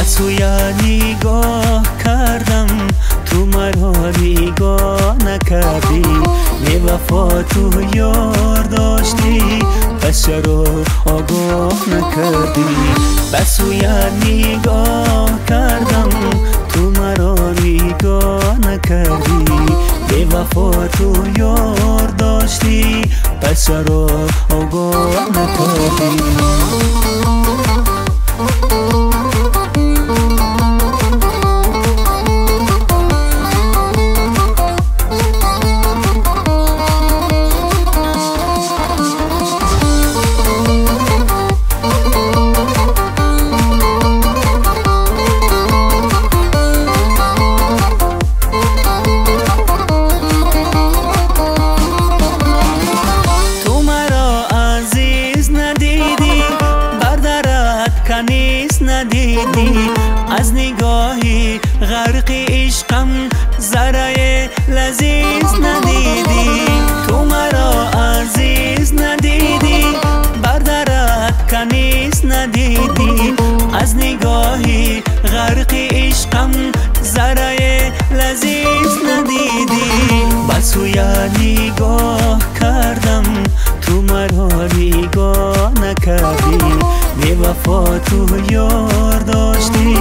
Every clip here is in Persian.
سوی نگاه کردم تو مرا نگاه نکردی، بی وفا تو یار داشتی پس چرا آگاه نکردی. به سوی نگاه کردم تو مرا نگاه نکردی، بی وفا تو یار داشتی پس چرا آگاه نکردی. کنیز ندیدی از نگاهی غرق عشقم ذره لذیذ ندیدی. تو مرا عزیز ندیدی بردرت کنیز ندیدی از نگاهی غرق عشقم ذره لذیذ ندیدی. به سوی نگاه کردم تو مرا نگاه نکردی، بی وفا تو یار داشتی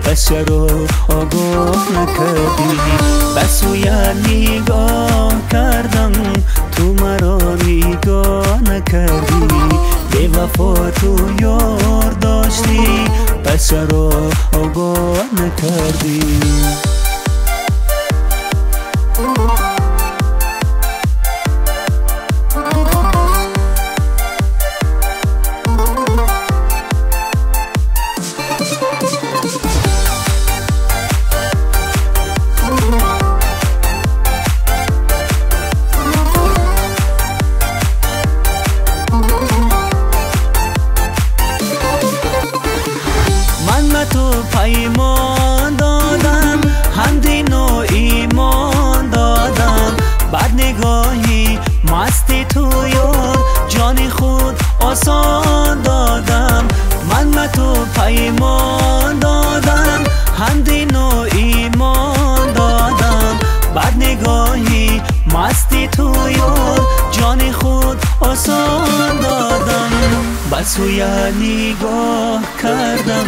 پس چرا آگاه نکردی. به سوی نگاه کردم تو مرا نگاه نکردی، بی وفا تو یار داشتی پس چرا آگاه نکردی. تو پیمان دادم هم دین و ایمان دادم، بعد نگاهی مستی تو یار جان خود آسان دادم. من به تو پیمان دادم هم دین و ایمان دادم، بعد نگاهی مستی تو یار جان خود آسان دادم. به سوی نگاه کردم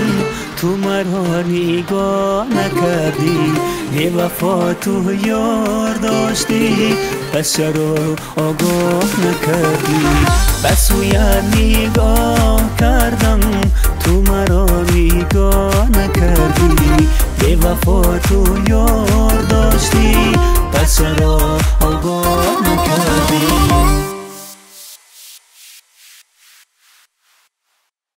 تو مرا نگاه نکردی، بی وفا تو یار داشتی پس چرا آگاه نکردی. به سوی نگاه کردم تو مرا نگاه نکردی، بی وفا تو یار داشتی پس چرا